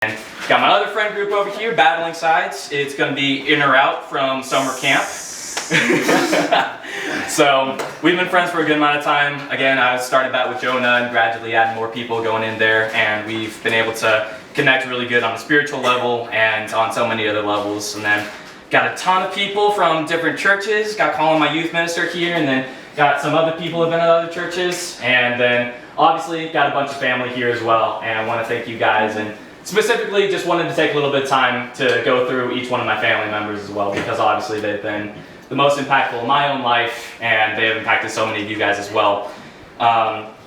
And got my other friend group over here, Battling Sides. It's going to be in or out from summer camp. So we've been friends for a good amount of time. Again, I started that with Jonah and gradually adding more people going in there, and we've been able to connect really good on the spiritual level and on so many other levels. And then got a ton of people from different churches. Got Colin, my youth minister, here, and then got some other people who have been at other churches, and then obviously got a bunch of family here as well. And I want to thank you guys, and specifically just wanted to take a little bit of time to go through each one of my family members as well, because obviously they've been the most impactful in my own life, and they have impacted so many of you guys as well.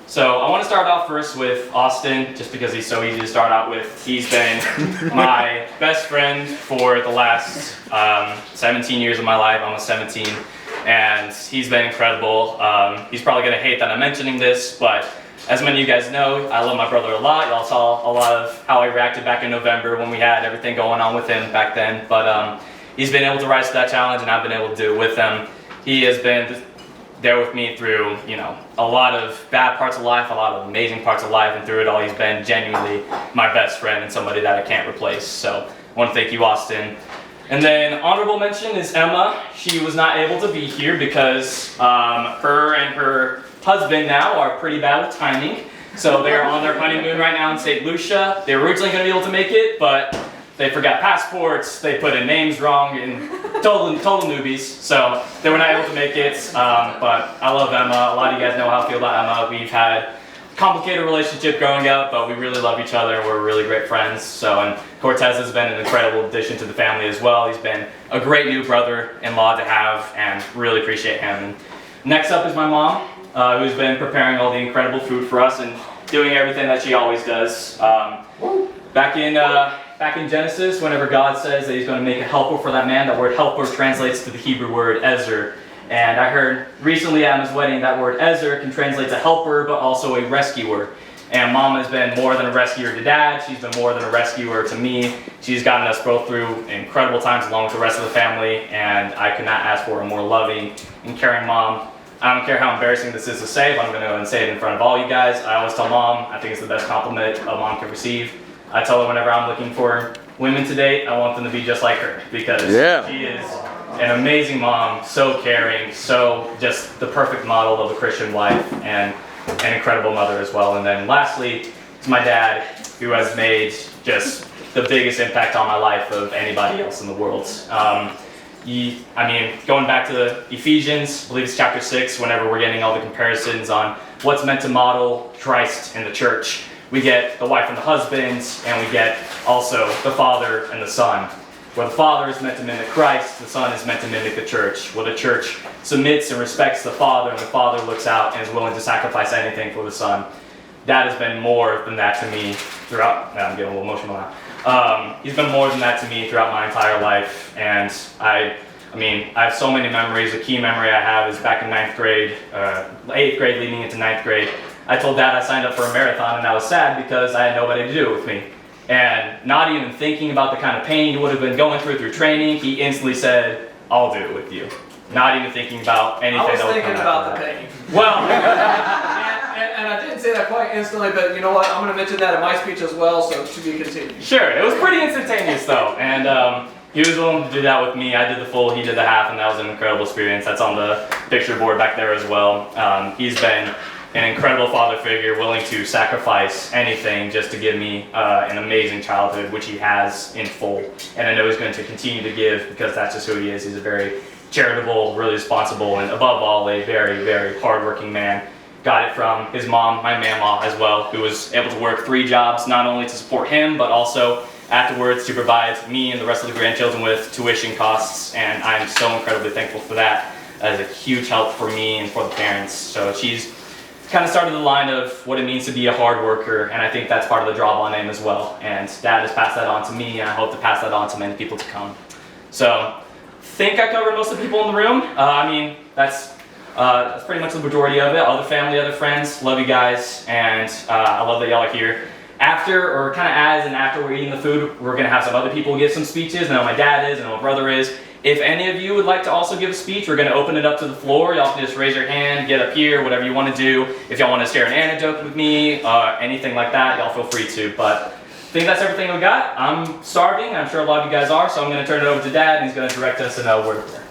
So I want to start off first with Austin, just because he's so easy to start out with. He's been my best friend for the last 17 years of my life, almost 17, and he's been incredible. He's probably going to hate that I'm mentioning this, but as many of you guys know, I love my brother a lot. Y'all saw a lot of how I reacted back in November when we had everything going on with him back then, but he's been able to rise to that challenge, and I've been able to do it with him. He has been there with me through, a lot of bad parts of life, a lot of amazing parts of life, and through it all, he's been genuinely my best friend and somebody that I can't replace. So I want to thank you, Austin. And then honorable mention is Emma. She was not able to be here because her and her husband now are pretty bad with timing. So they're on their honeymoon right now in St. Lucia. They were originally going to be able to make it, but they forgot passports, they put in names wrong, and total newbies, so they were not able to make it, but I love Emma. A lot of you guys know how I feel about Emma. We've had a complicated relationship growing up, but we really love each other, and we're really great friends. So, and Cortez has been an incredible addition to the family as well. He's been a great new brother-in-law to have, and really appreciate him. And next up is my mom, who's been preparing all the incredible food for us and doing everything that she always does. Back in Genesis, whenever God says that he's going to make a helper for that man, that word helper translates to the Hebrew word ezer. And I heard recently at Emma's wedding that word ezer can translate to helper, but also a rescuer. And Mom has been more than a rescuer to Dad. She's been more than a rescuer to me. She's gotten us both through incredible times along with the rest of the family, and I could not ask for a more loving and caring mom. I don't care how embarrassing this is to say, but I'm going to go and say it in front of all you guys. I always tell Mom, I think it's the best compliment a mom can receive. I tell her whenever I'm looking for women to date, I want them to be just like her, because she is an amazing mom, so caring, so just the perfect model of a Christian wife, and an incredible mother as well. And then lastly, it's my dad, who has made just the biggest impact on my life of anybody else in the world. Going back to the Ephesians, I believe it's chapter 6, whenever we're getting all the comparisons on what's meant to model Christ in the church. We get the wife and the husband, and we get also the father and the son. Where the father is meant to mimic Christ, the son is meant to mimic the church. Where the church submits and respects the father, and the father looks out and is willing to sacrifice anything for the son. That has been more than that to me throughout. I'm getting a little emotional now. He's been more than that to me throughout my entire life, and I have so many memories. A key memory I have is back in 8th grade leading into 9th grade. I told Dad I signed up for a marathon, and I was sad because I had nobody to do it with me. And not even thinking about the kind of pain he would have been going through training, he instantly said, I'll do it with you. Not even thinking about anything. I was thinking about the pain. Well, and I didn't say that quite instantly, but you know what? I'm going to mention that in my speech as well, so to be continued. Sure, it was pretty instantaneous though, and he was willing to do that with me. I did the full, he did the half, and that was an incredible experience. That's on the picture board back there as well. He's been an incredible father figure, willing to sacrifice anything just to give me an amazing childhood, which he has in full. And I know he's going to continue to give, because that's just who he is. He's a very charitable, really responsible, and above all, a very, very hardworking man. Got it from his mom, my mamaw as well, who was able to work 3 jobs, not only to support him, but also afterwards to provide me and the rest of the grandchildren with tuition costs. And I'm so incredibly thankful for that. That is a huge help for me and for the parents. So she's kind of started the line of what it means to be a hard worker, and I think that's part of the Drawball name as well. And Dad has passed that on to me, and I hope to pass that on to many people to come. So, I think I covered most of the people in the room. That's pretty much the majority of it. Other family, other friends, love you guys, and I love that y'all are here. After we're eating the food, we're going to have some other people give some speeches. I know my dad is, I know my brother is. If any of you would like to also give a speech, we're going to open it up to the floor. Y'all can just raise your hand, get up here, whatever you want to do. If y'all want to share an anecdote with me, anything like that, y'all feel free to. But think that's everything we got. I'm starving. I'm sure a lot of you guys are. So I'm going to turn it over to Dad, and he's going to direct us in a word of prayer.